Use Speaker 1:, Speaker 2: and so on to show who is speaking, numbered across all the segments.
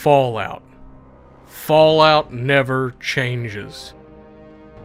Speaker 1: Fallout. Fallout never changes.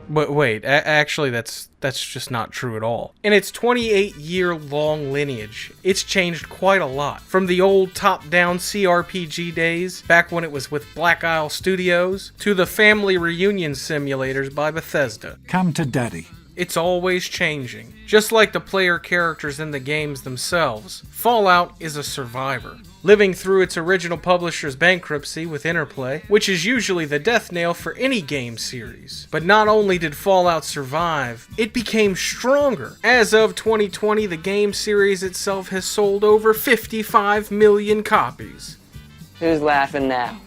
Speaker 1: But wait, actually that's just not true at all. In its 28-year-long lineage, it's changed quite a lot. From the old top-down CRPG days, back when it was with Black Isle Studios, to the family reunion simulators by Bethesda.
Speaker 2: Come to Daddy.
Speaker 1: It's always changing. Just like the player characters in the games themselves, Fallout is a survivor, living through its original publisher's bankruptcy with Interplay, which is usually the death knell for any game series. But not only did Fallout survive, it became stronger. As of 2020, the game series itself has sold over 55 million copies.
Speaker 3: Who's laughing now?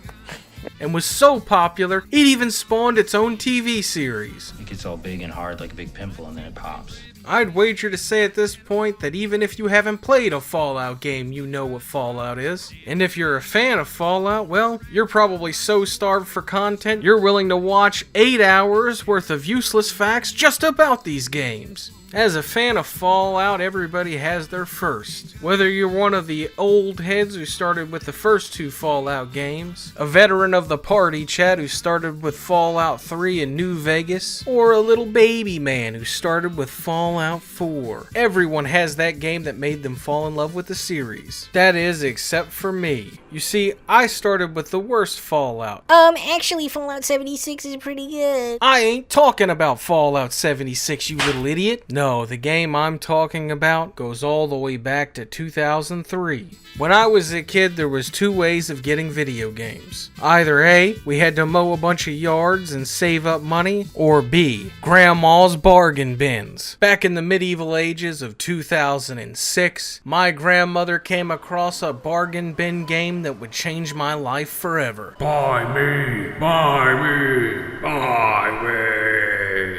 Speaker 1: And was so popular, it even spawned its own TV series.
Speaker 4: It gets all big and hard like a big pimple and then it pops.
Speaker 1: I'd wager to say at this point that even if you haven't played a Fallout game, you know what Fallout is. And if you're a fan of Fallout, well, you're probably so starved for content, you're willing to watch 8 hours worth of useless facts just about these games. As a fan of Fallout, everybody has their first. Whether you're one of the old heads who started with the first 2 Fallout games, a veteran of the party chat who started with Fallout 3 in New Vegas, or a little baby man who started with Fallout 4. Everyone has that game that made them fall in love with the series. That is, except for me. You see, I started with the worst Fallout.
Speaker 5: Actually, Fallout 76 is pretty good.
Speaker 1: I ain't talking about Fallout 76, you little idiot. No, the game I'm talking about goes all the way back to 2003. When I was a kid, there was 2 ways of getting video games. Either A, we had to mow a bunch of yards and save up money, or B, Grandma's bargain bins. Back in the medieval ages of 2006, my grandmother came across a bargain bin game that would change my life forever.
Speaker 6: Buy me, buy me, buy me.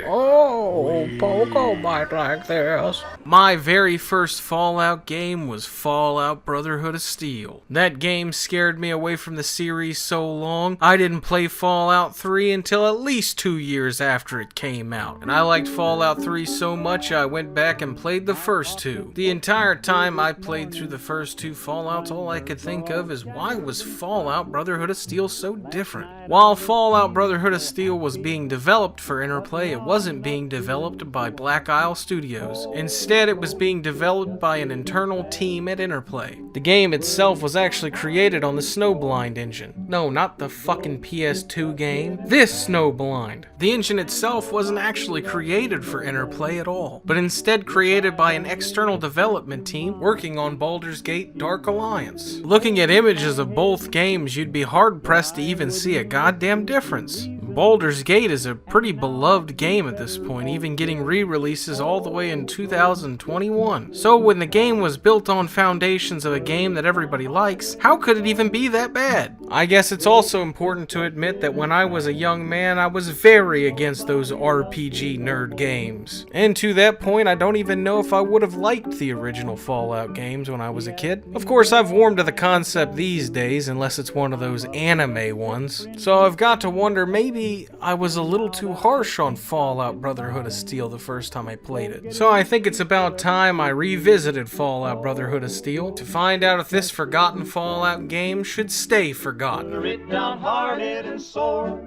Speaker 1: Oh, Pogo might like this. My very first Fallout game was Fallout Brotherhood of Steel. That game scared me away from the series so long, I didn't play Fallout 3 until at least 2 years after it came out. And I liked Fallout 3 so much I went back and played the first 2. The entire time I played through the first 2 Fallouts, all I could think of is why was Fallout Brotherhood of Steel so different? While Fallout Brotherhood of Steel was being developed for Interplay, it wasn't being developed by Black Isle Studios. Instead, it was being developed by an internal team at Interplay. The game itself was actually created on the Snowblind engine. No, not the fucking PS2 game. This Snowblind. The engine itself wasn't actually created for Interplay at all, but instead created by an external development team working on Baldur's Gate Dark Alliance. Looking at images of both games, you'd be hard-pressed to even see a goddamn difference. Baldur's Gate is a pretty beloved game at this point, even getting re-releases all the way in 2021. So when the game was built on foundations of a game that everybody likes, how could it even be that bad? I guess it's also important to admit that when I was a young man, I was very against those RPG nerd games. And to that point, I don't even know if I would have liked the original Fallout games when I was a kid. Of course, I've warmed to the concept these days, unless it's one of those anime ones. So I've got to wonder, maybe I was a little too harsh on Fallout Brotherhood of Steel the first time I played it. So I think it's about time I revisited Fallout Brotherhood of Steel to find out if this forgotten Fallout game should stay forgotten.
Speaker 7: Writ downhearted and sore,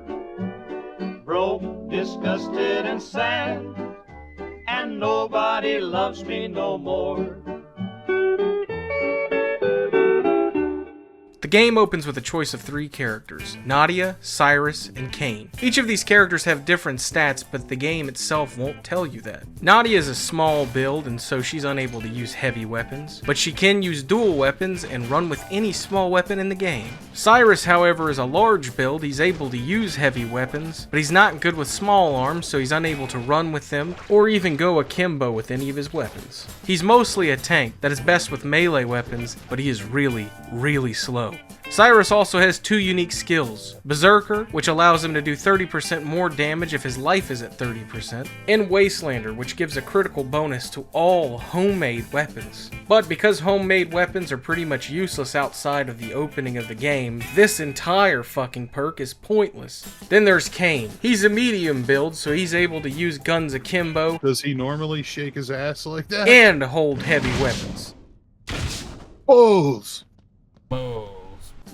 Speaker 7: broke, disgusted and sad, and nobody loves me no more.
Speaker 1: The game opens with a choice of 3 characters, Nadia, Cyrus, and Kane. Each of these characters have different stats, but the game itself won't tell you that. Nadia is a small build, and so she's unable to use heavy weapons, but she can use dual weapons and run with any small weapon in the game. Cyrus, however, is a large build. He's able to use heavy weapons, but he's not good with small arms, so he's unable to run with them, or even go akimbo with any of his weapons. He's mostly a tank that is best with melee weapons, but he is really, really slow. Cyrus also has 2 unique skills, Berserker, which allows him to do 30% more damage if his life is at 30%, and Wastelander, which gives a critical bonus to all homemade weapons. But because homemade weapons are pretty much useless outside of the opening of the game, this entire fucking perk is pointless. Then there's Kane. He's a medium build, so he's able to use guns akimbo.
Speaker 8: Does he normally shake his ass like that?
Speaker 1: And hold heavy weapons.
Speaker 8: Balls!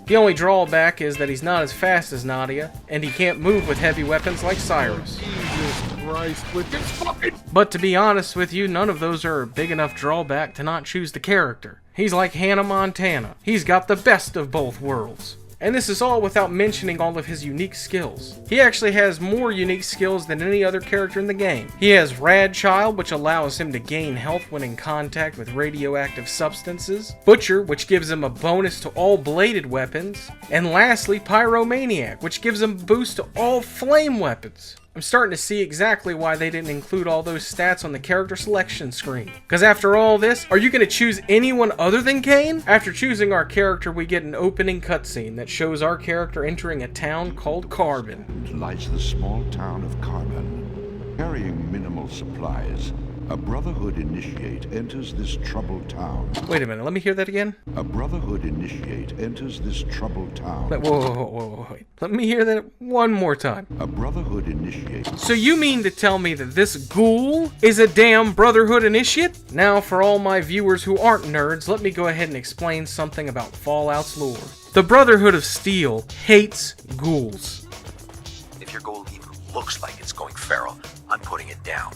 Speaker 1: The only drawback is that he's not as fast as Nadia, and he can't move with heavy weapons like Cyrus.
Speaker 8: Jesus Christ, with this fucking...
Speaker 1: But to be honest with you, none of those are a big enough drawback to not choose the character. He's like Hannah Montana. He's got the best of both worlds. And this is all without mentioning all of his unique skills. He actually has more unique skills than any other character in the game. He has Rad Child, which allows him to gain health when in contact with radioactive substances. Butcher, which gives him a bonus to all bladed weapons. And lastly, Pyromaniac, which gives him a boost to all flame weapons. I'm starting to see exactly why they didn't include all those stats on the character selection screen. Because after all this, are you going to choose anyone other than Kane? After choosing our character, we get an opening cutscene that shows our character entering a town called Carbon.
Speaker 2: Lies the small town of Carbon. Carrying minimal supplies, a Brotherhood initiate enters this troubled town.
Speaker 1: Wait a minute, let me hear that again.
Speaker 2: A Brotherhood initiate enters this troubled town.
Speaker 1: Wait. Let me hear that one more time.
Speaker 2: A Brotherhood initiate.
Speaker 1: So you mean to tell me that this Ghoul is a damn Brotherhood initiate? Now, for all my viewers who aren't nerds, let me go ahead and explain something about Fallout's lore. The Brotherhood of Steel hates ghouls.
Speaker 9: If your ghoul even looks like it's going feral, I'm putting it down.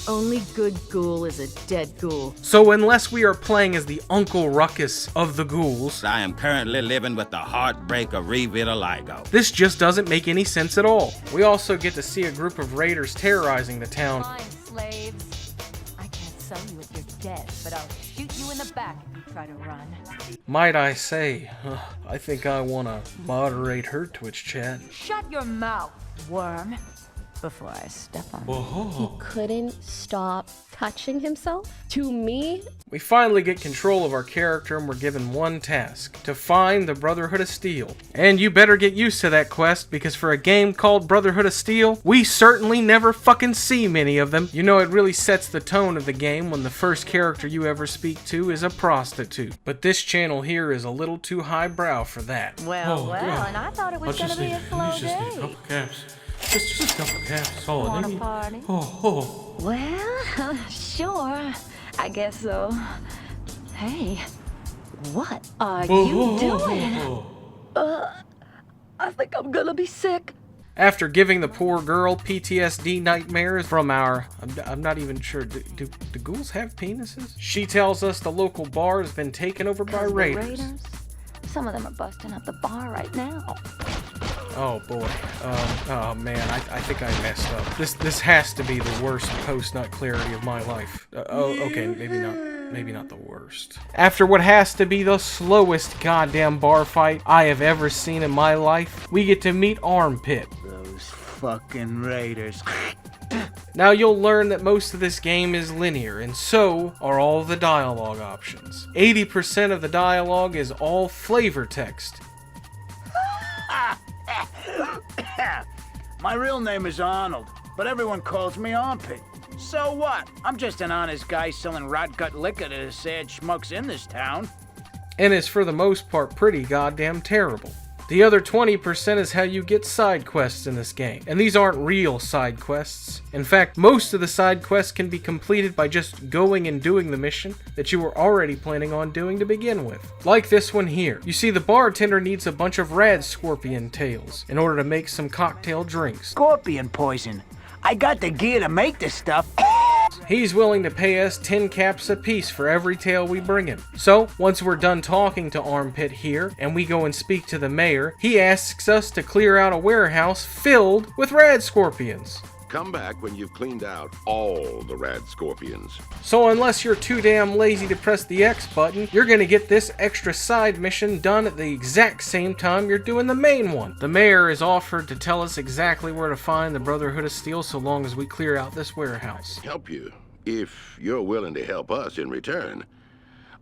Speaker 10: Only good ghoul is a dead ghoul.
Speaker 1: So unless we are playing as the Uncle Ruckus of the ghouls,
Speaker 11: I am currently living with the heartbreak of revitiligo.
Speaker 1: This just doesn't make any sense at all. We also get to see a group of raiders terrorizing the town.
Speaker 10: Fine, slaves. I can't sell you if you're dead, but I'll shoot you in the back if you try to run.
Speaker 1: Might I say, I think I want to moderate her Twitch chat.
Speaker 10: Shut your mouth, worm, before I step on you.
Speaker 12: He couldn't stop touching himself to me.
Speaker 1: We finally get control of our character and we're given one task: to find the Brotherhood of Steel. And you better get used to that quest, because for a game called Brotherhood of Steel, we certainly never fucking see many of them. You know, it really sets the tone of the game when the first character you ever speak to is a prostitute. But this channel here is a little too highbrow for that.
Speaker 10: Well, and I thought it was gonna be a slow day.
Speaker 1: Just a couple caps.
Speaker 10: Want a party? Well, sure. I guess so. Hey, what are you doing? I think I'm gonna be sick.
Speaker 1: After giving the poor girl PTSD nightmares from our... I'm not even sure. Do ghouls have penises? She tells us the local bar has been taken over by raiders.
Speaker 10: Some of them are busting up the bar right now.
Speaker 1: Oh boy. Oh man, I think I messed up. This has to be the worst post-nut clarity of my life. Okay, maybe not the worst. After what has to be the slowest goddamn bar fight I have ever seen in my life, we get to meet Armpit.
Speaker 13: Those fucking raiders.
Speaker 1: Now you'll learn that most of this game is linear, and so are all the dialogue options. 80% of the dialogue is all flavor text.
Speaker 13: My real name is Arnold, but everyone calls me Armpit. So what? I'm just an honest guy selling rot-gut liquor to the sad schmucks in this town.
Speaker 1: And is for the most part pretty goddamn terrible. The other 20% is how you get side quests in this game, and these aren't real side quests. In fact, most of the side quests can be completed by just going and doing the mission that you were already planning on doing to begin with. Like this one here. You see, the bartender needs a bunch of rad scorpion tails in order to make some cocktail drinks.
Speaker 13: Scorpion poison. I got the gear to make this stuff.
Speaker 1: He's willing to pay us 10 caps apiece for every tail we bring him. So, once we're done talking to Armpit here, and we go and speak to the mayor, he asks us to clear out a warehouse filled with rad scorpions.
Speaker 14: Come back when you've cleaned out all the rad scorpions.
Speaker 1: So unless you're too damn lazy to press the X button, you're gonna get this extra side mission done at the exact same time you're doing the main one. The mayor is offered to tell us exactly where to find the Brotherhood of Steel so long as we clear out this warehouse.
Speaker 14: Help you, if you're willing to help us in return.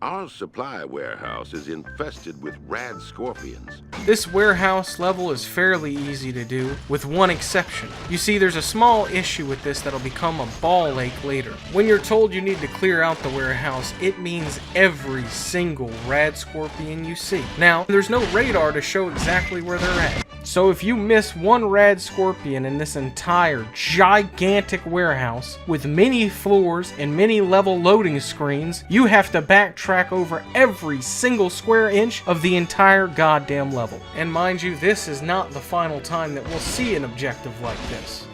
Speaker 14: Our supply warehouse is infested with rad scorpions.
Speaker 1: This warehouse level is fairly easy to do, with one exception. You see, there's a small issue with this that'll become a ball ache later. When you're told you need to clear out the warehouse, it means every single rad scorpion you see. Now, there's no radar to show exactly where they're at. So if you miss one rad scorpion in this entire gigantic warehouse with many floors and many level loading screens, you have to backtrack over every single square inch of the entire goddamn level. And mind you, this is not the final time that we'll see an objective like this.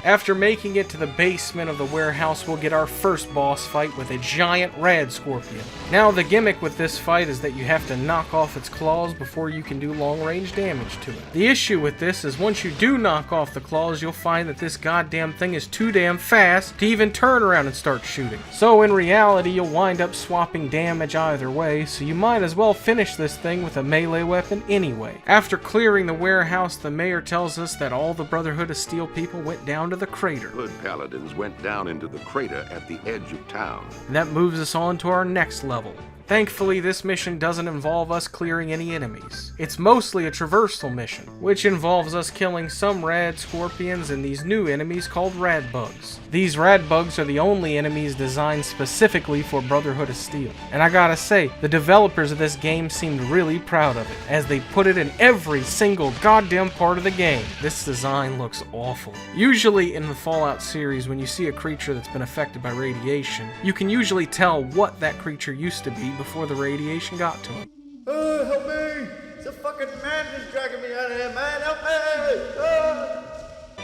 Speaker 1: After making it to the basement of the warehouse, we'll get our first boss fight with a giant rad scorpion. Now, the gimmick with this fight is that you have to knock off its claws before you can do long-range damage to it. The issue with this is once you do knock off the claws, you'll find that this goddamn thing is too damn fast to even turn around and start shooting. So in reality, you'll wind up swapping damage either way, so you might as well finish this thing with a melee weapon anyway. After clearing the warehouse, the mayor tells us that all the Brotherhood of Steel people went down to the crater.
Speaker 14: Hood paladins went down into the crater at the edge of town.
Speaker 1: And that moves us on to our next level. Thankfully, this mission doesn't involve us clearing any enemies. It's mostly a traversal mission, which involves us killing some rad scorpions and these new enemies called rad bugs. These rad bugs are the only enemies designed specifically for Brotherhood of Steel. And I gotta say, the developers of this game seemed really proud of it, as they put it in every single goddamn part of the game. This design looks awful. Usually in the Fallout series, when you see a creature that's been affected by radiation, you can usually tell what that creature used to be before the radiation got to him.
Speaker 15: Help me! It's a fucking man just dragging me out of here, man! Help me!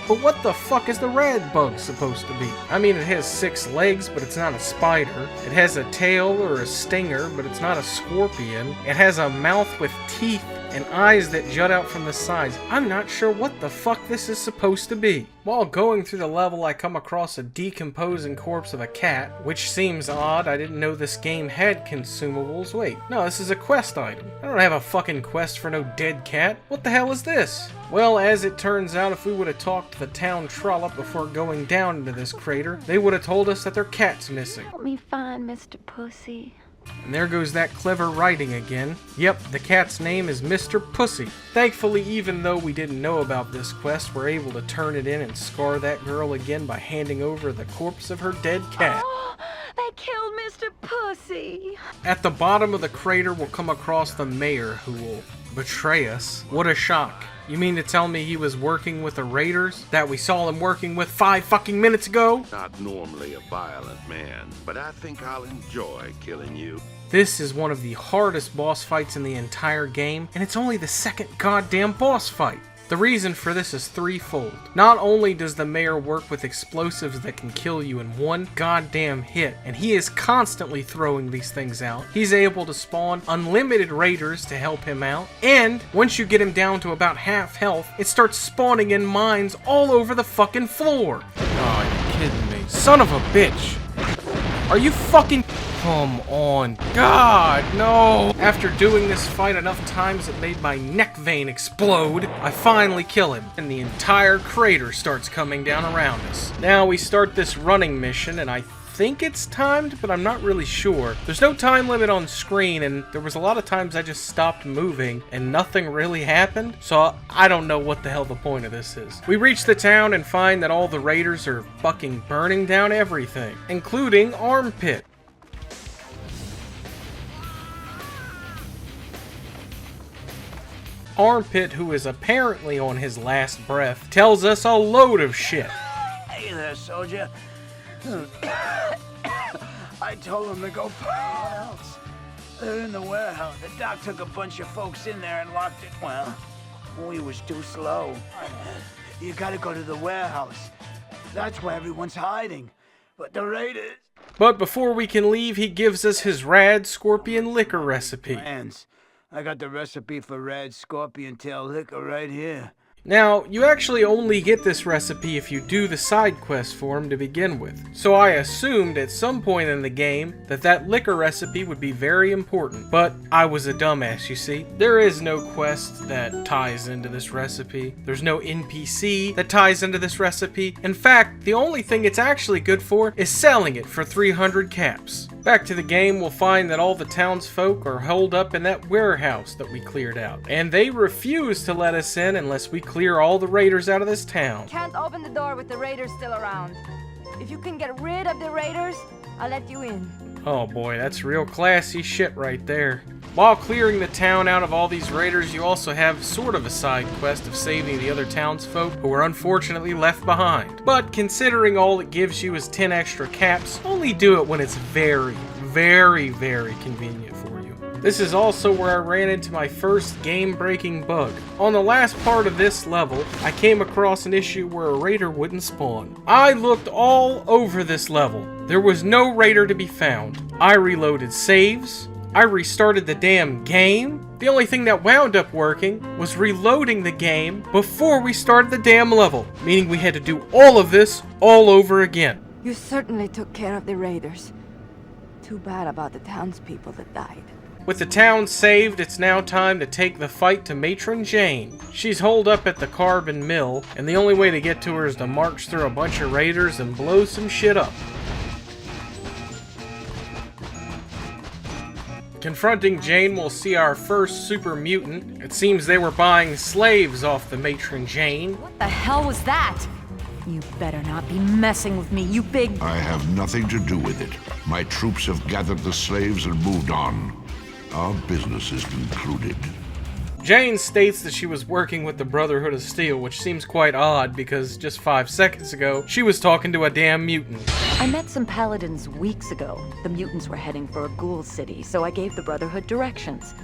Speaker 1: But what the fuck is the rad bug supposed to be? I mean, it has 6 legs, but it's not a spider. It has a tail or a stinger, but it's not a scorpion. It has a mouth with teeth and eyes that jut out from the sides. I'm not sure what the fuck this is supposed to be. While going through the level, I come across a decomposing corpse of a cat, which seems odd. I didn't know this game had consumables. Wait, no, this is a quest item. I don't have a fucking quest for no dead cat. What the hell is this? Well, as it turns out, if we would have talked to the town trollop before going down into this crater, they would have told us that their cat's missing.
Speaker 10: Help me find Mr. Pussy.
Speaker 1: And there goes that clever writing again. Yep, the cat's name is Mr. Pussy. Thankfully, even though we didn't know about this quest, we're able to turn it in and scar that girl again by handing over the corpse of her dead cat.
Speaker 10: Oh, they killed Mr. Pussy.
Speaker 1: At the bottom of the crater, we'll come across the mayor who will betray us. What a shock. You mean to tell me he was working with the raiders that we saw him working with 5 fucking minutes ago?
Speaker 14: Not normally a violent man, but I think I'll enjoy killing you.
Speaker 1: This is one of the hardest boss fights in the entire game, and it's only the second goddamn boss fight. The reason for this is threefold. Not only does the mayor work with explosives that can kill you in one goddamn hit, and he is constantly throwing these things out, he's able to spawn unlimited raiders to help him out, and once you get him down to about half health, it starts spawning in mines all over the fucking floor. Oh, you're kidding me. Son of a bitch. Are you fucking... Come on. God, no. After doing this fight enough times it made my neck vein explode, I finally kill him, and the entire crater starts coming down around us. Now we start this running mission, and I think it's timed, but I'm not really sure. There's no time limit on screen, and there was a lot of times I just stopped moving, and nothing really happened, so I don't know what the hell the point of this is. We reach the town and find that all the raiders are fucking burning down everything, including Armpit. Armpit, who is apparently on his last breath, tells us a load of shit.
Speaker 13: Hey there, soldier. I told them to go find someone else. They're in the warehouse. The doc took a bunch of folks in there and locked it. Well, we was too slow. You gotta go to the warehouse. That's where everyone's hiding. But the raiders...
Speaker 1: But before we can leave, he gives us his rad scorpion liquor recipe.
Speaker 13: I got the recipe for rad scorpion tail liquor right here.
Speaker 1: Now, you actually only get this recipe if you do the side quest for him to begin with. So I assumed at some point in the game that liquor recipe would be very important. But I was a dumbass, you see. There is no quest that ties into this recipe. There's no NPC that ties into this recipe. In fact, the only thing it's actually good for is selling it for 300 caps. Back to the game, we'll find that all the townsfolk are holed up in that warehouse that we cleared out. And they refuse to let us in unless we clear all the raiders out of this town.
Speaker 10: Can't open the door with the raiders still around. If you can get rid of the raiders, I'll let you in.
Speaker 1: Oh boy, that's real classy shit right there. While clearing the town out of all these raiders, you also have sort of a side quest of saving the other townsfolk who were unfortunately left behind. But considering all it gives you is 10 extra caps, only do it when it's very, very, very convenient for you. This is also where I ran into my first game-breaking bug. On the last part of this level, I came across an issue where a raider wouldn't spawn. I looked all over this level. There was no raider to be found. I reloaded saves. I restarted the damn game. The only thing that wound up working was reloading the game before we started the damn level, meaning we had to do all of this all over again.
Speaker 10: You certainly took care of the raiders. Too bad about the townspeople that died.
Speaker 1: With the town saved, it's now time to take the fight to Matron Jane. She's holed up at the carbon mill, and the only way to get to her is to march through a bunch of raiders and blow some shit up. Confronting Jane, we'll see our first super mutant. It seems they were buying slaves off the Matron Jane.
Speaker 10: What the hell was that? You better not be messing with me, you big...
Speaker 2: I have nothing to do with it. My troops have gathered the slaves and moved on. Our business is concluded.
Speaker 1: Jane states that she was working with the Brotherhood of Steel, which seems quite odd because just 5 seconds ago, she was talking to a damn mutant.
Speaker 10: I met some paladins weeks ago. The mutants were heading for a ghoul city, so I gave the Brotherhood directions.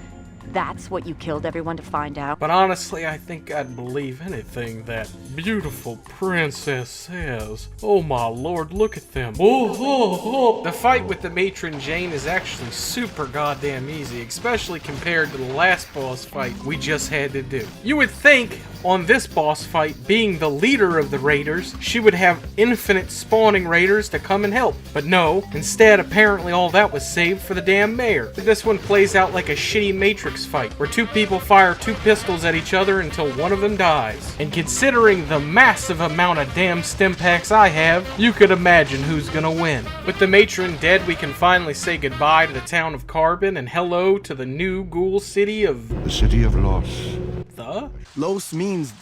Speaker 10: That's what you killed everyone to find out?
Speaker 1: But honestly, I think I'd believe anything that beautiful princess says. Oh my lord, look at them. Oh. The fight with the Matron Jane is actually super goddamn easy, especially compared to the last boss fight we just had to do. You would think on this boss fight, being the leader of the raiders, she would have infinite spawning raiders to come and help. But no, instead apparently all that was saved for the damn mayor. This one plays out like a shitty Matrix fight, where 2 people fire 2 pistols at each other until one of them dies. And considering the massive amount of damn stim packs I have, you could imagine who's gonna win. With the matron dead, we can finally say goodbye to the town of Carbon and hello to the new ghoul city of...
Speaker 2: The city of Los.
Speaker 1: The?
Speaker 16: Los means...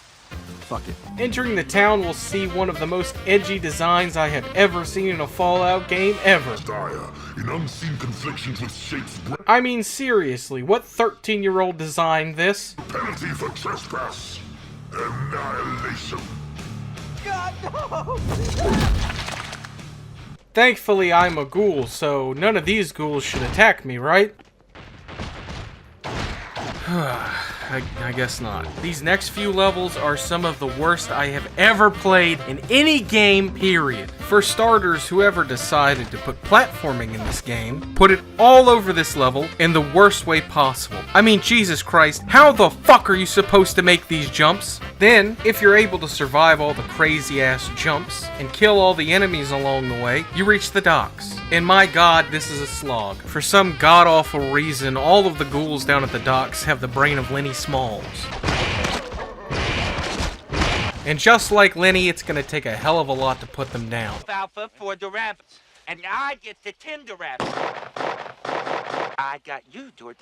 Speaker 16: fuck it.
Speaker 1: Entering the town, we'll see one of the most edgy designs I have ever seen in a Fallout game ever.
Speaker 6: Dire, in unseen conflictions with shapes...
Speaker 1: I mean, seriously, what 13-year-old designed this?
Speaker 6: Penalty for trespass. Annihilation.
Speaker 15: God, no!
Speaker 1: Thankfully, I'm a ghoul, so none of these ghouls should attack me, right? I guess not. These next few levels are some of the worst I have ever played in any game, period. For starters, whoever decided to put platforming in this game, put it all over this level in the worst way possible. I mean, Jesus Christ, how the fuck are you supposed to make these jumps? Then, if you're able to survive all the crazy ass jumps and kill all the enemies along the way, you reach the docks. And my god, this is a slog. For some god-awful reason, all of the ghouls down at the docks have the brain of Lenny Smalls. And just like Lenny, it's gonna take a hell of a lot to put them down.
Speaker 17: Alpha for the rabbits, and I get the Tinder rabbit. I got you, George.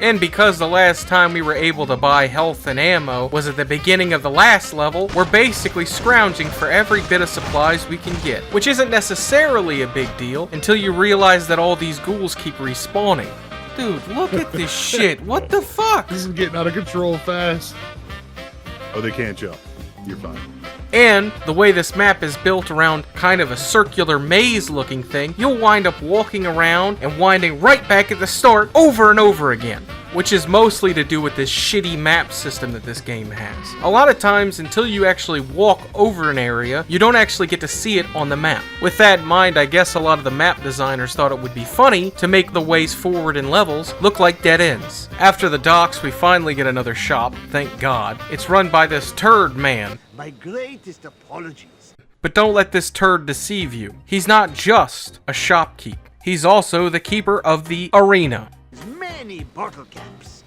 Speaker 1: And because the last time we were able to buy health and ammo was at the beginning of the last level, we're basically scrounging for every bit of supplies we can get, which isn't necessarily a big deal until you realize that all these ghouls keep respawning. Dude, look at this shit. What the fuck?
Speaker 8: This is getting out of control fast. Oh, they can't jump. You're fine.
Speaker 1: And the way this map is built around kind of a circular maze looking thing, you'll wind up walking around and winding right back at the start over and over again. Which is mostly to do with this shitty map system that this game has. A lot of times, until you actually walk over an area, you don't actually get to see it on the map. With that in mind, I guess a lot of the map designers thought it would be funny to make the ways forward in levels look like dead ends. After the docks, we finally get another shop, thank God. It's run by this turd man.
Speaker 13: My greatest apologies.
Speaker 1: But don't let this turd deceive you. He's not just a shopkeep. He's also the keeper of the arena.
Speaker 13: Many bottle caps.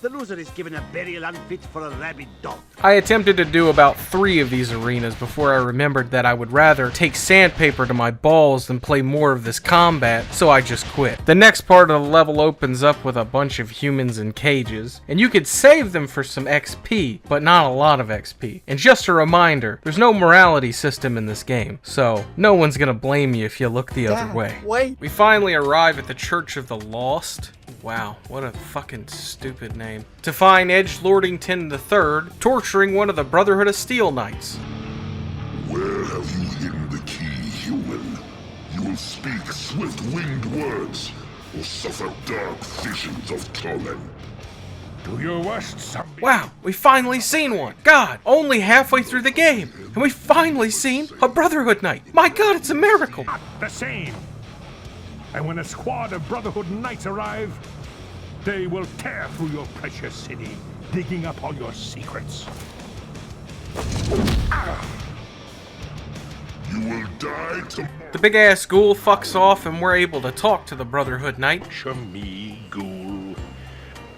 Speaker 13: The loser is given a burial unfit for a rabid dog.
Speaker 1: I attempted to do about 3 of these arenas before I remembered that I would rather take sandpaper to my balls than play more of this combat, so I just quit. The next part of the level opens up with a bunch of humans in cages, and you could save them for some XP, but not a lot of XP. And just a reminder, there's no morality system in this game, so no one's gonna blame you if you look the other way.
Speaker 8: Wait.
Speaker 1: We finally arrive at the Church of the Lost. Wow, what a fucking stupid name. To find Edgelordington III torturing one of the Brotherhood of Steel Knights.
Speaker 6: Where have you hidden the key, human? You will speak swift-winged words, or suffer dark visions of torment.
Speaker 18: Do your worst, zombie.
Speaker 1: Wow, we finally seen one. God, only halfway through the game, and we finally seen a Brotherhood Knight. My God, it's a miracle.
Speaker 18: Not the same. And when a squad of Brotherhood Knights arrive, they will tear through your precious city, digging up all your secrets.
Speaker 6: You will die tomorrow.
Speaker 1: The big ass ghoul fucks off and we're able to talk to the Brotherhood Knight.
Speaker 18: Show me, Ghoul.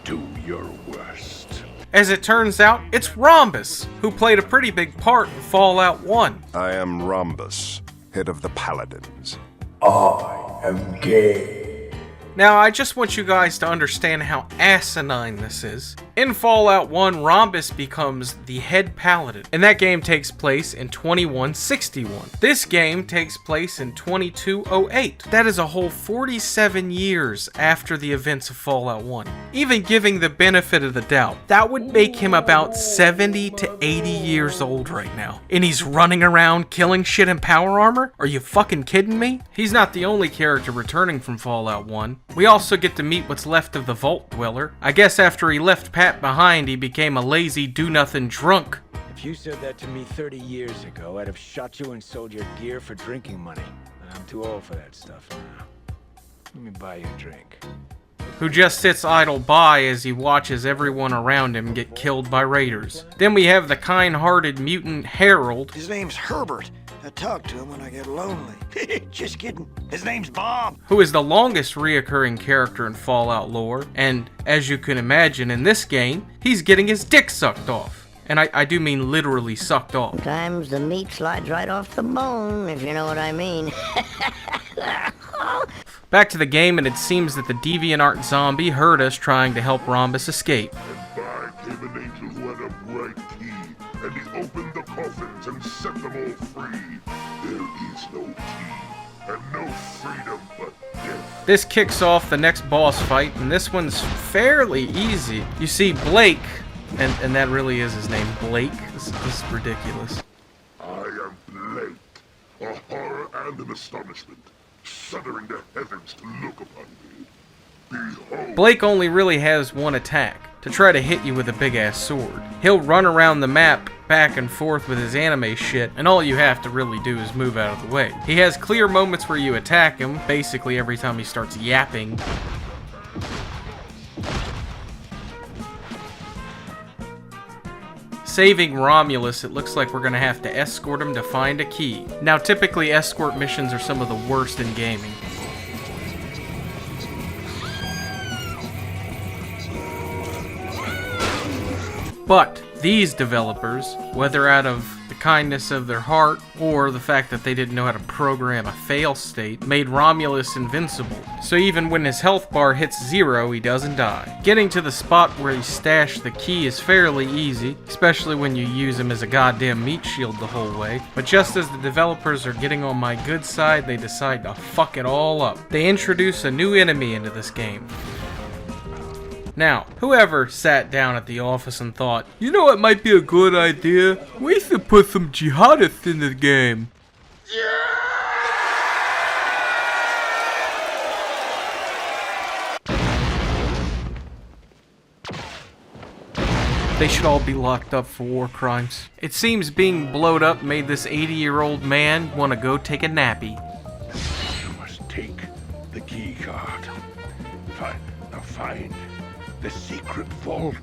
Speaker 18: Do your worst.
Speaker 1: As it turns out, it's Rhombus, who played a pretty big part in Fallout 1.
Speaker 19: I am Rhombus, head of the Paladins.
Speaker 13: I am gay.
Speaker 1: Now, I just want you guys to understand how asinine this is. In Fallout 1, Rhombus becomes the head paladin, and that game takes place in 2161. This game takes place in 2208. That is a whole 47 years after the events of Fallout 1. Even giving the benefit of the doubt, that would make him about 70 to 80 years old right now. And he's running around killing shit in power armor? Are you fucking kidding me? He's not the only character returning from Fallout 1. We also get to meet what's left of the Vault Dweller. I guess after he left Pat behind, he became a lazy do-nothing drunk.
Speaker 13: If you said that to me 30 years ago, I'd have shot you and sold your gear for drinking money. But I'm too old for that stuff now. Let me buy you a drink.
Speaker 1: Who just sits idle by as he watches everyone around him get killed by raiders. Then we have the kind-hearted mutant Harold.
Speaker 20: His name's Herbert. I talk to him when I get lonely. Just kidding. His name's Bob.
Speaker 1: Who is the longest reoccurring character in Fallout lore, and as you can imagine in this game, he's getting his dick sucked off. And I do mean literally sucked off.
Speaker 5: Sometimes the meat slides right off the bone, if you know what I mean.
Speaker 1: Back to the game, and it seems that the DeviantArt zombie heard us trying to help Rhombus escape.
Speaker 6: And by came an angel who had a bright key, and he opened the coffins and set them all free. There is no key, and no freedom but death.
Speaker 1: This kicks off the next boss fight, and this one's fairly easy. You see Blake, and that really is his name, Blake. This is ridiculous.
Speaker 6: I am Blake, a horror and an astonishment, shuddering the heavens to look upon me. Behold.
Speaker 1: Blake only really has one attack, to try to hit you with a big-ass sword. He'll run around the map back and forth with his anime shit, and all you have to really do is move out of the way. He has clear moments where you attack him, basically every time he starts yapping. Saving Romulus, it looks like we're gonna have to escort him to find a key. Now, typically escort missions are some of the worst in gaming. But these developers, whether out of the kindness of their heart or the fact that they didn't know how to program a fail state, made Romulus invincible. So even when his health bar hits 0, he doesn't die. Getting to the spot where he stashed the key is fairly easy, especially when you use him as a goddamn meat shield the whole way. But just as the developers are getting on my good side, they decide to fuck it all up. They introduce a new enemy into this game. Now, whoever sat down at the office and thought, you know what might be a good idea? We should put some jihadists in the game. They should all be locked up for war crimes. It seems being blowed up made this 80-year-old man want to go take a nappy.
Speaker 18: You must take the key card. Find the secret vault.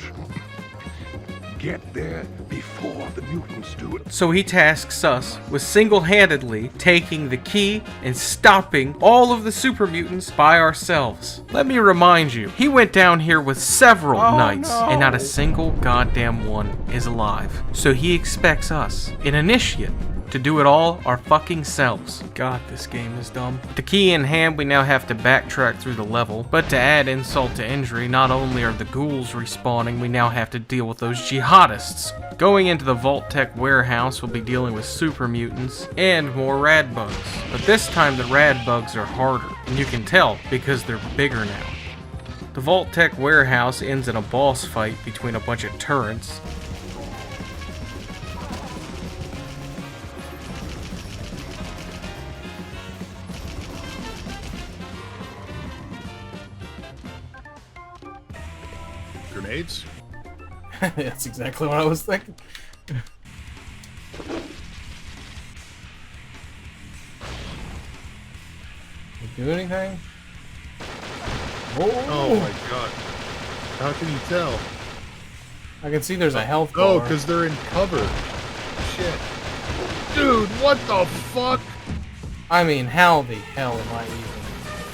Speaker 18: Get there before the mutants do it.
Speaker 1: So he tasks us with single-handedly taking the key and stopping all of the super mutants by ourselves. Let me remind you, he went down here with several knights, and not a single goddamn one is alive. So he expects us, an initiate, to do it all our fucking selves. God, this game is dumb. With the key in hand, we now have to backtrack through the level, but to add insult to injury, not only are the ghouls respawning, we now have to deal with those jihadists. Going into the Vault Tech warehouse, we'll be dealing with super mutants and more rad bugs. But this time the rad bugs are harder, and you can tell because they're bigger now. The Vault-Tec warehouse ends in a boss fight between a bunch of turrets.
Speaker 8: Grenades?
Speaker 14: That's exactly what I was thinking. Do anything?
Speaker 8: Oh my god. How can you tell?
Speaker 14: I can see there's a health bar.
Speaker 8: Oh, because they're in cover. Shit. Dude, what the fuck?
Speaker 14: I mean, how the hell am I even?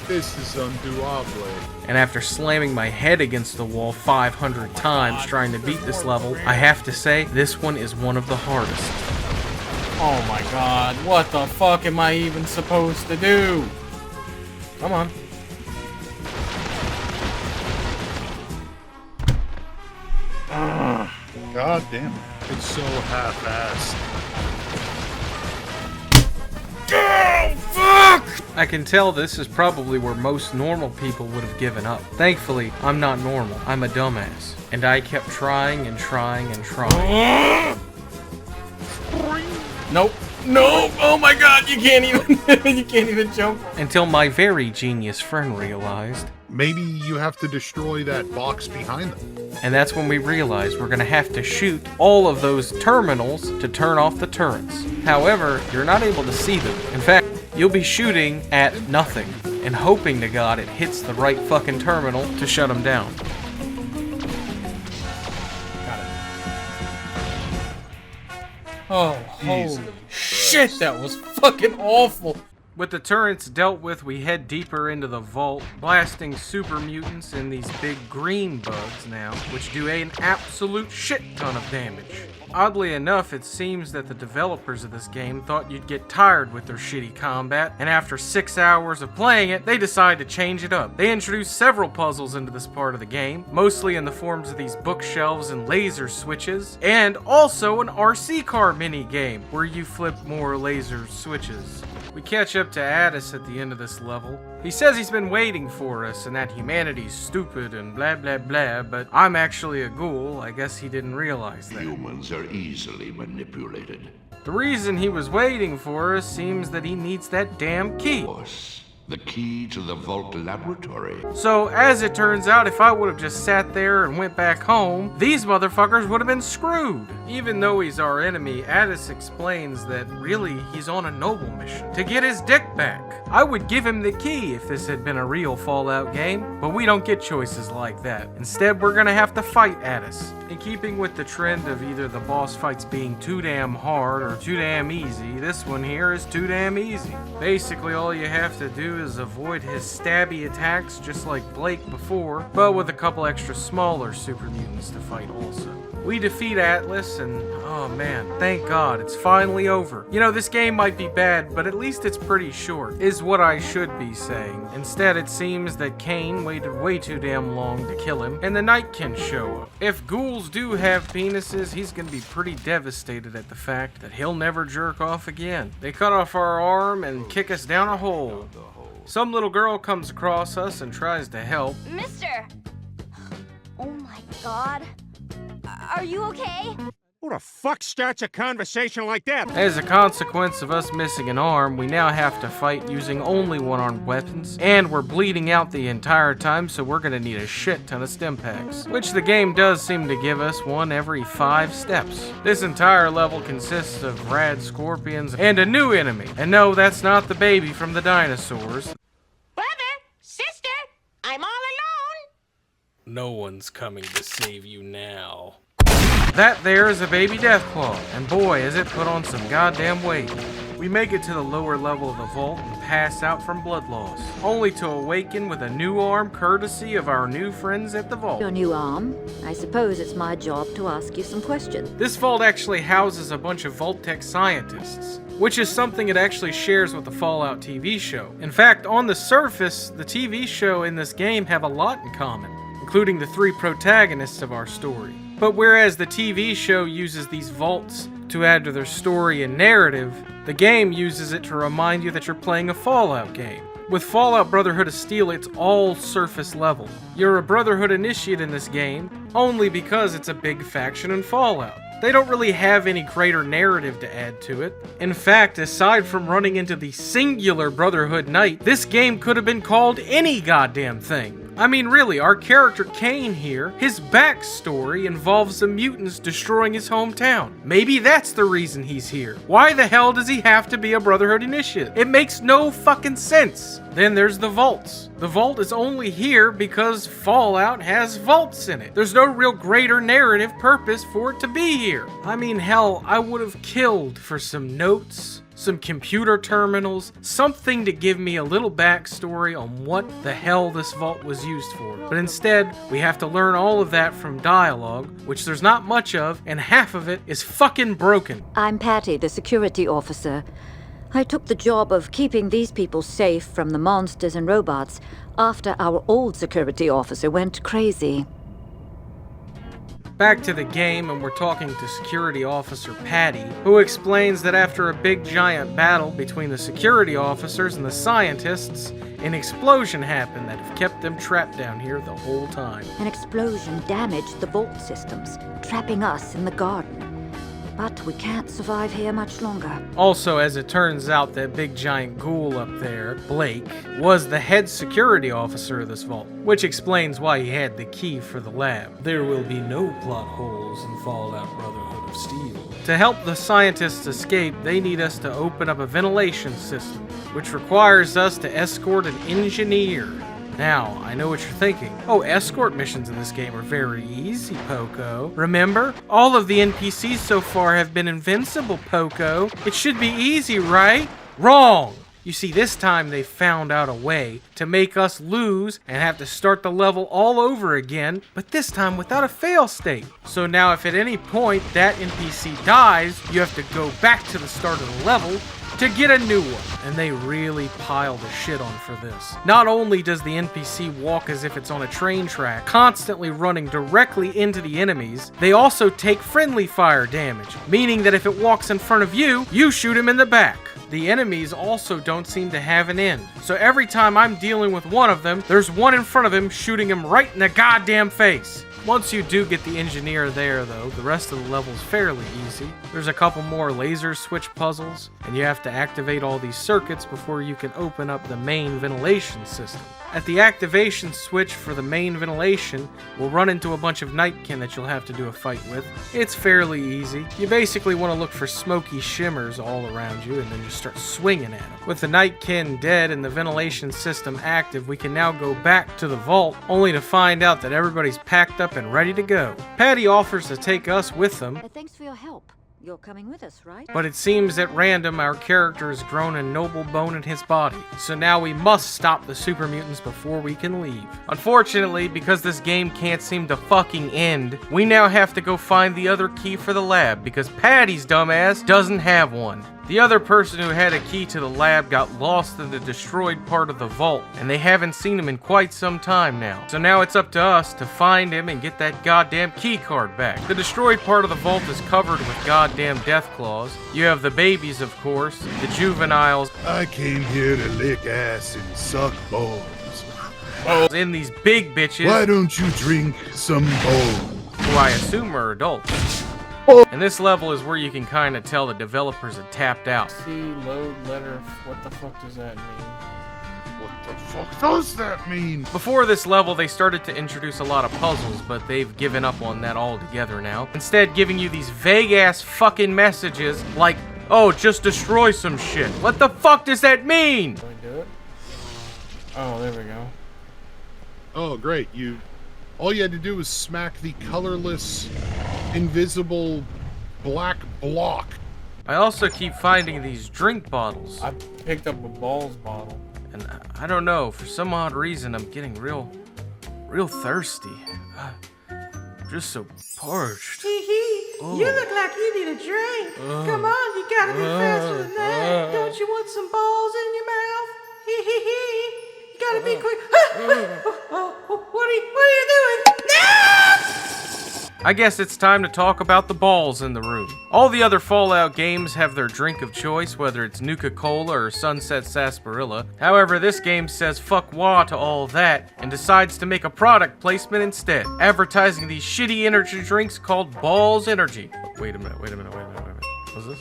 Speaker 8: This is undoable.
Speaker 1: And after slamming my head against the wall 500 times trying to beat this level, I have to say, this one is one of the hardest.
Speaker 14: Oh my god, what the fuck am I even supposed to do? Come on.
Speaker 8: God damn it. It's so half-assed.
Speaker 1: Oh, fuck! I can tell this is probably where most normal people would have given up. Thankfully, I'm not normal. I'm a dumbass. And I kept trying and trying and trying.
Speaker 14: Nope. No! Oh my god, you can't even jump.
Speaker 1: Until my very genius friend realized.
Speaker 8: Maybe you have to destroy that box behind them.
Speaker 1: And that's when we realized we're gonna have to shoot all of those terminals to turn off the turrets. However, you're not able to see them. In fact, you'll be shooting at nothing and hoping to God it hits the right fucking terminal to shut them down.
Speaker 14: Oh, holy shit, that was fucking awful.
Speaker 1: With the turrets dealt with, we head deeper into the vault, blasting super mutants and these big green bugs now, which do an absolute shit ton of damage. Oddly enough, it seems that the developers of this game thought you'd get tired with their shitty combat, and after 6 hours of playing it, they decided to change it up. They introduced several puzzles into this part of the game, mostly in the forms of these bookshelves and laser switches, and also an RC car mini-game, where you flip more laser switches. We catch up to Addis at the end of this level. He says he's been waiting for us and that humanity's stupid and blah blah blah, but I'm actually a ghoul. I guess he didn't realize that.
Speaker 2: Humans are easily manipulated.
Speaker 1: The reason he was waiting for us seems that he needs that damn key.
Speaker 2: The key to the vault laboratory.
Speaker 1: So, as it turns out, if I would have just sat there and went back home, these motherfuckers would have been screwed. Even though he's our enemy, Addis explains that really he's on a noble mission to get his dick back. I would give him the key if this had been a real Fallout game, but we don't get choices like that. Instead, we're gonna have to fight Addis. In keeping with the trend of either the boss fights being too damn hard or too damn easy, this one here is too damn easy. Basically, all you have to do is avoid his stabby attacks just like Blake before, but with a couple extra smaller super mutants to fight also. We defeat Atlas and, oh man, thank God, it's finally over. You know, this game might be bad, but at least it's pretty short, is what I should be saying. Instead, it seems that Cain waited way too damn long to kill him, and the Nightkin show up. If ghouls do have penises, he's gonna be pretty devastated at the fact that he'll never jerk off again. They cut off our arm and kick us down a hole. Some little girl comes across us and tries to help.
Speaker 21: Mister! Oh my god. Are you okay?
Speaker 22: Who the fuck starts a conversation like that?
Speaker 1: As a consequence of us missing an arm, we now have to fight using only one-armed weapons, and we're bleeding out the entire time, so we're gonna need a shit ton of stim packs, which the game does seem to give us one every 5 steps. This entire level consists of rad scorpions and a new enemy, and no, that's not the baby from the dinosaurs.
Speaker 21: Brother! Sister! I'm all alone!
Speaker 1: No one's coming to save you now. That there is a baby Deathclaw, and boy, has it put on some goddamn weight. We make it to the lower level of the vault and pass out from blood loss, only to awaken with a new arm courtesy of our new friends at the vault.
Speaker 10: Your new arm? I suppose it's my job to ask you some questions.
Speaker 1: This vault actually houses a bunch of Vault-Tec scientists, which is something it actually shares with the Fallout TV show. In fact, on the surface, the TV show and this game have a lot in common, including the 3 protagonists of our story. But whereas the TV show uses these vaults to add to their story and narrative, the game uses it to remind you that you're playing a Fallout game. With Fallout Brotherhood of Steel, it's all surface level. You're a Brotherhood initiate in this game, only because it's a big faction in Fallout. They don't really have any greater narrative to add to it. In fact, aside from running into the singular Brotherhood Knight, this game could have been called any goddamn thing. I mean, really, our character Kane here, his backstory involves the mutants destroying his hometown. Maybe that's the reason he's here. Why the hell does he have to be a Brotherhood initiate? It makes no fucking sense. Then there's the vaults. The vault is only here because Fallout has vaults in it. There's no real greater narrative purpose for it to be here. I mean, hell, I would have killed for some notes, some computer terminals, something to give me a little backstory on what the hell this vault was used for. But instead, we have to learn all of that from dialogue, which there's not much of, and half of it is fucking broken.
Speaker 10: I'm Patty, the security officer. I took the job of keeping these people safe from the monsters and robots after our old security officer went crazy.
Speaker 1: Back to the game, and we're talking to Security Officer Patty, who explains that after a big giant battle between the security officers and the scientists, an explosion happened that have kept them trapped down here the whole time.
Speaker 10: An explosion damaged the vault systems, trapping us in the garden. But we can't survive here much longer.
Speaker 1: Also, as it turns out, that big giant ghoul up there, Blake, was the head security officer of this vault, which explains why he had the key for the lab. There will be no plot holes in Fallout Brotherhood of Steel. To help the scientists escape, they need us to open up a ventilation system, which requires us to escort an engineer. Now, I know what you're thinking. Oh, escort missions in this game are very easy, Poco. Remember? All of the NPCs so far have been invincible, Poco. It should be easy, right? Wrong! You see, this time they found out a way to make us lose and have to start the level all over again, but this time without a fail state. So now if at any point that NPC dies, you have to go back to the start of the level to get a new one. And they really pile the shit on for this. Not only does the NPC walk as if it's on a train track, constantly running directly into the enemies, they also take friendly fire damage, meaning that if it walks in front of you, you shoot him in the back. The enemies also don't seem to have an end. So every time I'm dealing with one of them, there's one in front of him shooting him right in the goddamn face. Once you do get the engineer there, though, the rest of the level's fairly easy. There's a couple more laser switch puzzles, and you have to activate all these circuits before you can open up the main ventilation system. At the activation switch for the main ventilation, we'll run into a bunch of nightkin that you'll have to do a fight with. It's fairly easy. You basically want to look for smoky shimmers all around you and then just start swinging at them. With the nightkin dead and the ventilation system active, we can now go back to the vault, only to find out that everybody's packed up and ready to go. Patty offers to take us with them.
Speaker 10: Thanks for your help. You're coming with us, right?
Speaker 1: But it seems at random our character has grown a noble bone in his body, so now we must stop the super mutants before we can leave. Unfortunately, because this game can't seem to fucking end, we now have to go find the other key for the lab because Patty's dumbass doesn't have one. The other person who had a key to the lab got lost in the destroyed part of the vault, and they haven't seen him in quite some time now. So now it's up to us to find him and get that goddamn key card back. The destroyed part of the vault is covered with goddamn death claws. You have the babies, of course, the juveniles.
Speaker 8: I came here to lick ass and suck balls.
Speaker 1: In these big bitches.
Speaker 8: Why don't you drink some balls?
Speaker 1: Who I assume are adults. And this level is where you can kind of tell the developers had tapped out.
Speaker 3: See, load letter, what the fuck does that mean?
Speaker 8: What the fuck does that mean?
Speaker 1: Before this level, they started to introduce a lot of puzzles, but they've given up on that altogether now. Instead, giving you these vague-ass fucking messages like, oh, just destroy some shit. What the fuck does that mean?
Speaker 3: Can we do it? Oh, there we go.
Speaker 8: Oh, great. All you had to do was smack the colorless, invisible, black block.
Speaker 1: I also keep finding these drink bottles.
Speaker 3: I picked up a balls bottle.
Speaker 1: And I don't know, for some odd reason, I'm getting real thirsty. I'm just so parched.
Speaker 4: You look like you need a drink. Come on, you gotta be faster than that. Don't you want some balls in your mouth? You gotta be quick. What are you doing? No!
Speaker 1: I guess it's time to talk about the balls in the room. All the other Fallout games have their drink of choice, whether it's Nuka-Cola or Sunset Sarsaparilla. However, this game says fuck wah to all that and decides to make a product placement instead, advertising these shitty energy drinks called Balls Energy. Wait a minute. What's this?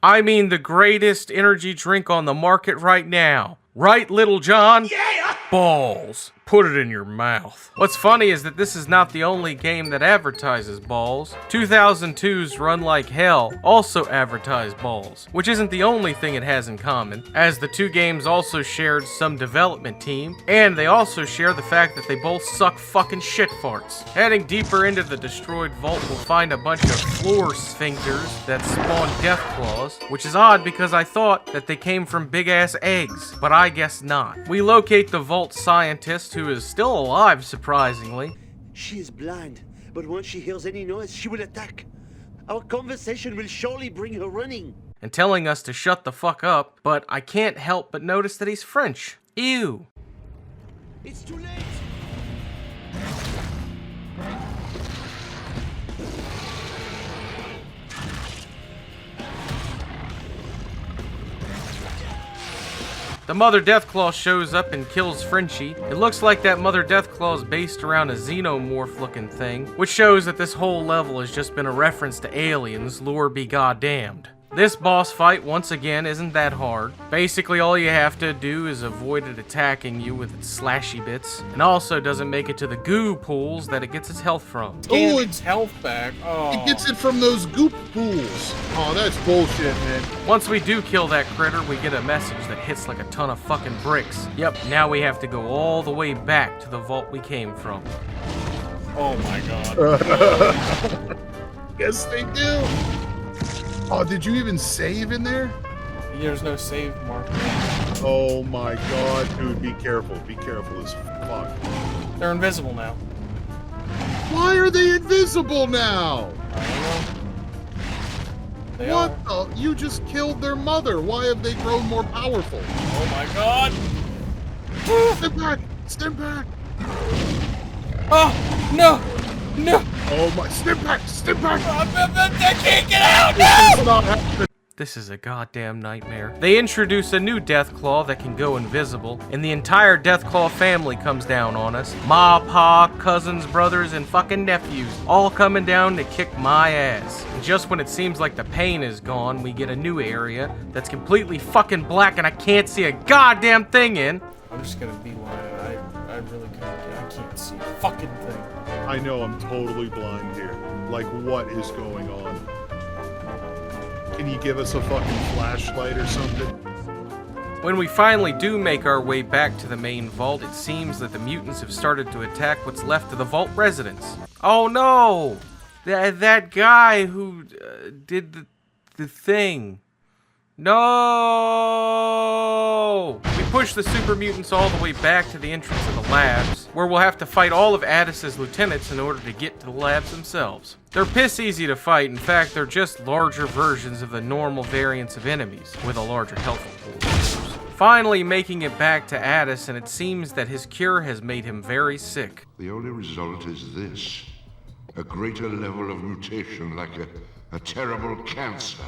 Speaker 1: I mean the greatest energy drink on the market right now. Right, Little John? Yeah! Balls. Put it in your mouth. What's funny is that this is not the only game that advertises balls. 2002's Run Like Hell also advertised balls, which isn't the only thing it has in common, as the two games also shared some development team, and they also share the fact that they both suck fucking shit farts. Heading deeper into the destroyed vault, we'll find a bunch of floor sphincters that spawn death claws, which is odd because I thought that they came from big ass eggs, but I guess not. We locate the vault scientist, who is still alive, surprisingly.
Speaker 7: She is blind, but once she hears any noise, she will attack. Our conversation will surely bring her running.
Speaker 1: And telling us to shut the fuck up, but I can't help but notice that he's French. Ew.
Speaker 7: It's too late!
Speaker 1: The Mother Deathclaw shows up and kills Frenchie. It looks like that Mother Deathclaw is based around a xenomorph looking thing, which shows that this whole level has just been a reference to aliens, lore be goddamned. This boss fight, once again, isn't that hard. Basically, all you have to do is avoid it attacking you with its slashy bits, and also doesn't make it to the goo pools that it gets its health from.
Speaker 3: Oh, its health back. Oh.
Speaker 8: It gets it from those goop pools. Oh, that's bullshit, man.
Speaker 1: Once we do kill that critter, we get a message that hits like a ton of fucking bricks. Yep, now we have to go all the way back to the vault we came from.
Speaker 3: Oh my god.
Speaker 8: Yes, they do. Oh, did you even save in there?
Speaker 3: There's no save marker.
Speaker 8: Oh my god, dude, be careful. Be careful as fuck.
Speaker 3: They're invisible now.
Speaker 8: Why are they invisible now?
Speaker 3: I don't know. They
Speaker 8: What
Speaker 3: are.
Speaker 8: the? You just killed their mother. Why have they grown more powerful?
Speaker 3: Oh my god.
Speaker 8: Step back! Step back!
Speaker 3: Oh, no! No!
Speaker 8: Oh my, step back! Step back!
Speaker 3: I can't get out!
Speaker 8: This is not happening.
Speaker 1: This is a goddamn nightmare. They introduce a new Deathclaw that can go invisible, and the entire Deathclaw family comes down on us. Ma, pa, cousins, brothers, and fucking nephews, all coming down to kick my ass. And just when it seems like the pain is gone, we get a new area that's completely fucking black and I can't see a goddamn thing in.
Speaker 3: I'm just gonna be lying. I really I can't see a fucking thing.
Speaker 8: I know I'm totally blind here. Like, what is going on? Can you give us a fucking flashlight or something?
Speaker 1: When we finally do make our way back to the main vault, it seems that the mutants have started to attack what's left of the vault residents. Oh no! That guy who did the thing. No! We push the super mutants all the way back to the entrance of the labs, where we'll have to fight all of Addis's lieutenants in order to get to the labs themselves. They're piss easy to fight. In fact, they're just larger versions of the normal variants of enemies, with a larger health pool. Finally making it back to Addis, and it seems that his cure has made him very sick.
Speaker 2: The only result is this. A greater level of mutation, like a terrible cancer.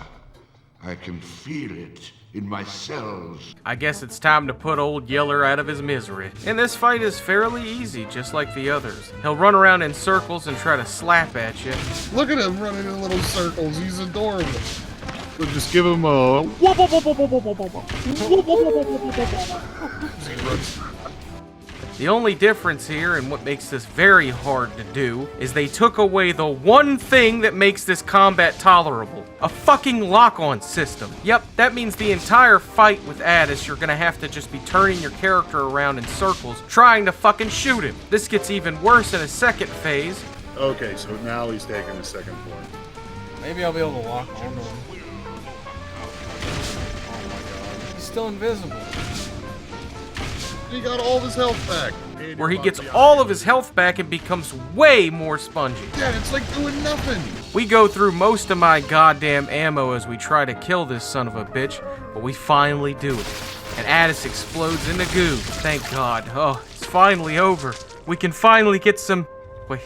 Speaker 2: I can feel it in my cells.
Speaker 1: I guess it's time to put old Yeller out of his misery. And this fight is fairly easy, just like the others. He'll run around in circles and try to slap at you.
Speaker 8: Look at him running in little circles. He's adorable. We'll just give him a...
Speaker 1: The only difference here, and what makes this very hard to do, is they took away the one thing that makes this combat tolerable. A fucking lock-on system. Yep, that means the entire fight with Addis, you're gonna have to just be turning your character around in circles, trying to fucking shoot him. This gets even worse in a second phase.
Speaker 8: Okay, so now he's taking the second floor.
Speaker 3: Maybe I'll be able to lock onto him. Oh my god. He's still invisible.
Speaker 8: He got all of his health back.
Speaker 1: Where he gets all of his health back and becomes way more spongy.
Speaker 8: Yeah, it's like doing nothing.
Speaker 1: We go through most of my goddamn ammo as we try to kill this son of a bitch, but we finally do it. And Addis explodes into goo. Thank God. Oh, it's finally over. We can finally get some... Wait.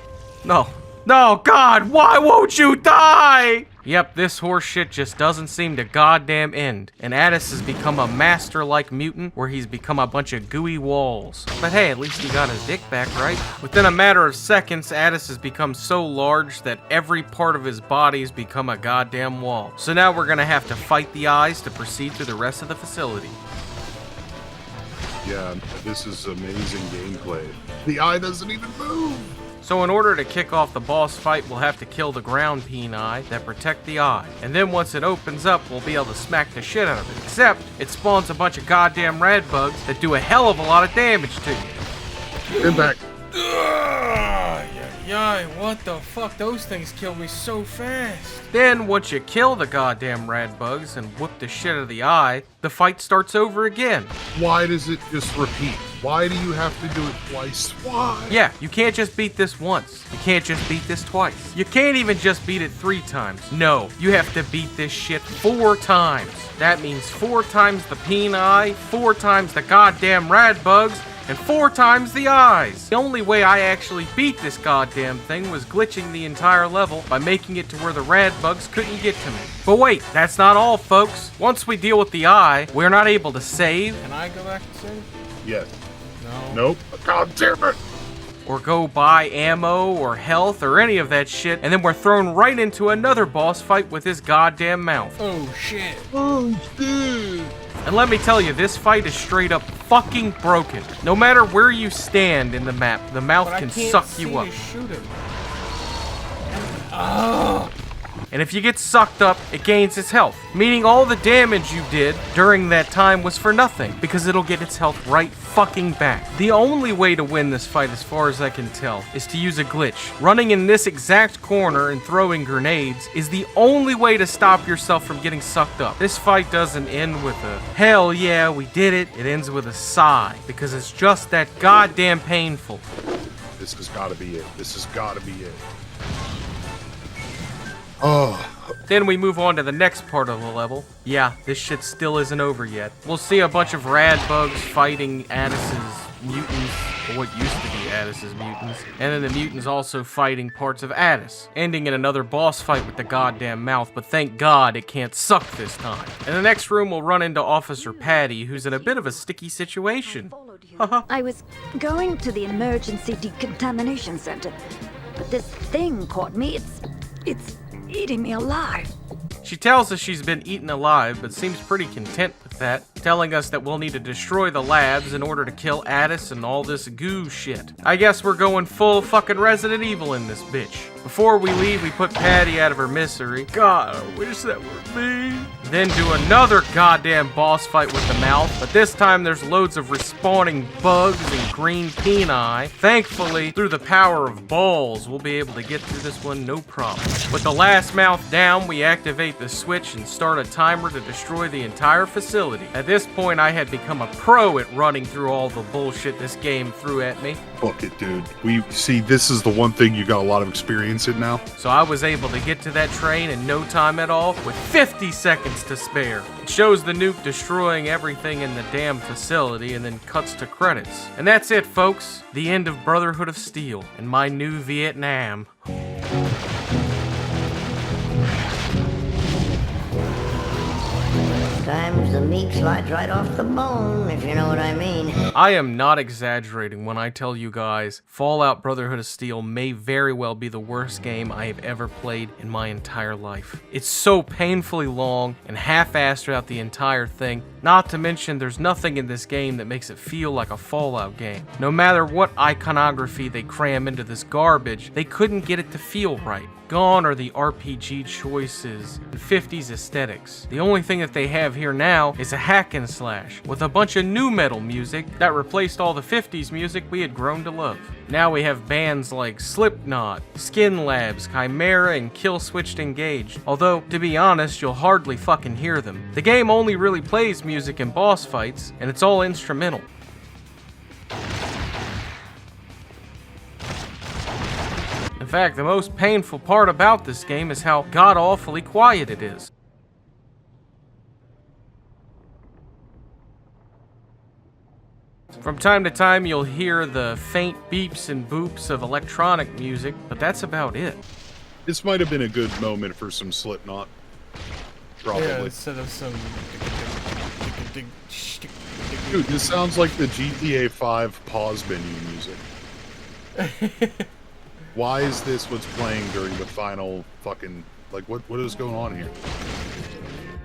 Speaker 1: No. No, God, why won't you die? Yep, this horseshit just doesn't seem to goddamn end. And Addis has become a master-like mutant where he's become a bunch of gooey walls. But hey, at least he got his dick back, right? Within a matter of seconds, Addis has become so large that every part of his body's become a goddamn wall. So now we're gonna have to fight the eyes to proceed through the rest of the facility.
Speaker 8: Yeah, this is amazing gameplay. The eye doesn't even move.
Speaker 1: So in order to kick off the boss fight, we'll have to kill the ground peni that protect the eye. And then once it opens up, we'll be able to smack the shit out of it. Except, it spawns a bunch of goddamn rad bugs that do a hell of a lot of damage to you.
Speaker 8: Get back.
Speaker 3: Yay, what the fuck? Those things kill me so fast.
Speaker 1: Then, once you kill the goddamn rad bugs and whoop the shit out of the eye, the fight starts over again.
Speaker 8: Why does it just repeat? Why do you have to do it twice? Why?
Speaker 1: Yeah, you can't just beat this once. You can't just beat this twice. You can't even just beat it 3 times. No, you have to beat this shit 4 times. That means 4 times the peni, 4 times the goddamn rad bugs, and 4 times the eyes. The only way I actually beat this goddamn thing was glitching the entire level by making it to where the rad bugs couldn't get to me. But wait, that's not all, folks. Once we deal with the eye, we're not able to save.
Speaker 3: Can I go back and save?
Speaker 8: Yes.
Speaker 3: No.
Speaker 8: Nope. God damn it.
Speaker 1: Or go buy ammo or health or any of that shit, and then we're thrown right into another boss fight with his goddamn mouth.
Speaker 3: Oh shit.
Speaker 8: Oh shit.
Speaker 1: And let me tell you, this fight is straight up fucking broken. No matter where you stand in the map, the mouth can suck you up.
Speaker 3: Shoot him.
Speaker 1: And if you get sucked up, it gains its health, meaning all the damage you did during that time was for nothing, because it'll get its health right fucking back. The only way to win this fight, as far as I can tell, is to use a glitch. Running in this exact corner and throwing grenades is the only way to stop yourself from getting sucked up. This fight doesn't end with a, hell yeah, we did it. It ends with a sigh, because it's just that goddamn painful.
Speaker 8: This has got to be it. This has got to be it. Oh.
Speaker 1: Then we move on to the next part of the level. Yeah, this shit still isn't over yet. We'll see a bunch of rad bugs fighting Addis's mutants, or what used to be Addis's mutants, and then the mutants also fighting parts of Addis, ending in another boss fight with the goddamn mouth, but thank God it can't suck this time. In the next room, we'll run into Officer Patty, who's in a bit of a sticky situation.
Speaker 10: I was going to the emergency decontamination center, but this thing caught me. It's eating me alive.
Speaker 1: She tells us she's been eaten alive, but seems pretty content with that, telling us that we'll need to destroy the labs in order to kill Addis and all this goo shit. I guess we're going full fucking Resident Evil in this bitch. Before we leave, we put Patty out of her misery. God, I wish that were me. Then do another goddamn boss fight with the mouth, but this time there's loads of respawning bugs and green peni. Thankfully, through the power of balls, we'll be able to get through this one no problem. With the last mouth down, we activate the switch and start a timer to destroy the entire facility. At this point, I had become a pro at running through all the bullshit this game threw at me.
Speaker 8: Fuck it, dude. We see, this is the one thing you got a lot of experience in now.
Speaker 1: So I was able to get to that train in no time at all, with 50 seconds to spare. It shows the nuke destroying everything in the damn facility and then cuts to credits. And that's it, folks. The end of Brotherhood of Steel and my new Vietnam.
Speaker 5: Sometimes the meat slides right off the bone, if you know what I mean.
Speaker 1: I am not exaggerating when I tell you guys, Fallout Brotherhood of Steel may very well be the worst game I have ever played in my entire life. It's so painfully long and half-assed throughout the entire thing, not to mention there's nothing in this game that makes it feel like a Fallout game. No matter what iconography they cram into this garbage, they couldn't get it to feel right. Gone are the RPG choices and 50s aesthetics. The only thing that they have here now is a hack and slash with a bunch of new metal music that replaced all the 50s music we had grown to love. Now we have bands like Slipknot, Skin Labs, Chimera, and Killswitched Engaged. Although, to be honest, you'll hardly fucking hear them. The game only really plays music in boss fights, and it's all instrumental. In fact, the most painful part about this game is how god-awfully quiet it is. From time to time, you'll hear the faint beeps and boops of electronic music, but that's about it.
Speaker 8: This might have been a good moment for some Slipknot. Probably.
Speaker 3: Yeah, instead of some...
Speaker 8: Dude, this sounds like the GTA 5 pause menu music. Why is this what's playing during the final fucking... Like, what is going on here?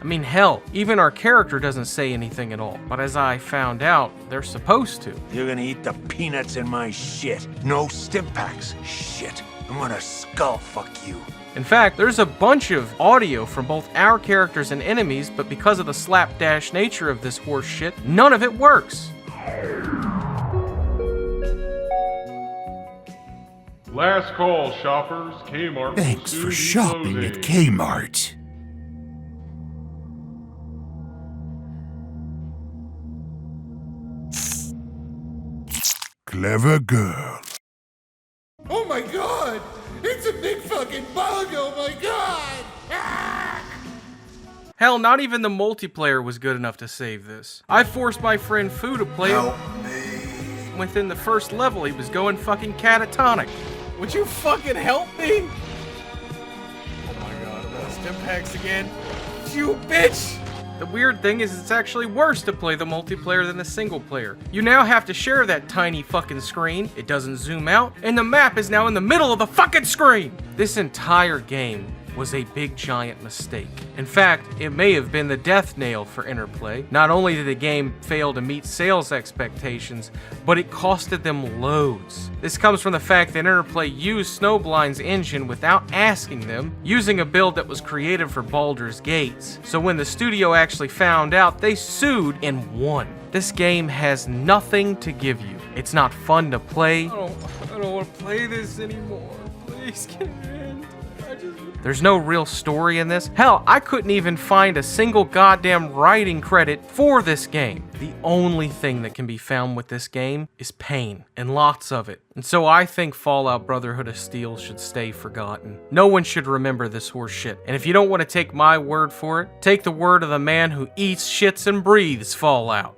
Speaker 1: I mean, hell, even our character doesn't say anything at all. But as I found out, they're supposed to.
Speaker 20: You're gonna eat the peanuts in my shit. No stim packs. Shit. I'm gonna skull fuck you.
Speaker 1: In fact, there's a bunch of audio from both our characters and enemies, but because of the slapdash nature of this horse shit, none of it works.
Speaker 9: Last call, shoppers. Kmart.
Speaker 11: Thanks for shopping at Kmart. Clever girl.
Speaker 15: Oh my god! It's a big fucking bug! Oh my god! Ah!
Speaker 1: Hell, not even the multiplayer was good enough to save this. I forced my friend Fu to play it. Within the first level, he was going fucking catatonic.
Speaker 3: Would you fucking help me? Oh my god, stim packs again. You bitch!
Speaker 1: The weird thing is it's actually worse to play the multiplayer than the single player. You now have to share that tiny fucking screen, it doesn't zoom out, and the map is now in the middle of the fucking screen! This entire game was a big giant mistake. In fact, it may have been the death nail for Interplay. Not only did the game fail to meet sales expectations, but it costed them loads. This comes from the fact that Interplay used Snowblind's engine without asking them, using a build that was created for Baldur's Gates. So when the studio actually found out, they sued and won. This game has nothing to give you. It's not fun to play.
Speaker 3: I don't want to play this anymore. Please get in.
Speaker 1: There's no real story in this. Hell, I couldn't even find a single goddamn writing credit for this game. The only thing that can be found with this game is pain, and lots of it. And so I think Fallout Brotherhood of Steel should stay forgotten. No one should remember this horse shit. And if you don't want to take my word for it, take the word of the man who eats, shits, and breathes Fallout.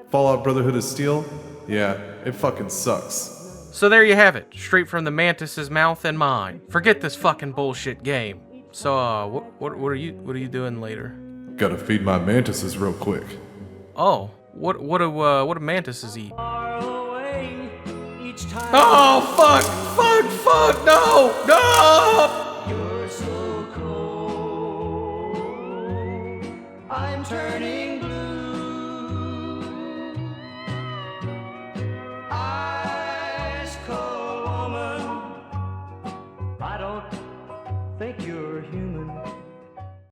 Speaker 23: Fallout Brotherhood of Steel? Yeah, it fucking sucks.
Speaker 1: So there you have it, straight from the mantis's mouth and mine. Forget this fucking bullshit game. So, what are you doing later?
Speaker 23: Gotta feed my mantises real quick.
Speaker 1: Oh, what do mantises eat?
Speaker 15: Each time
Speaker 1: Oh fuck! No!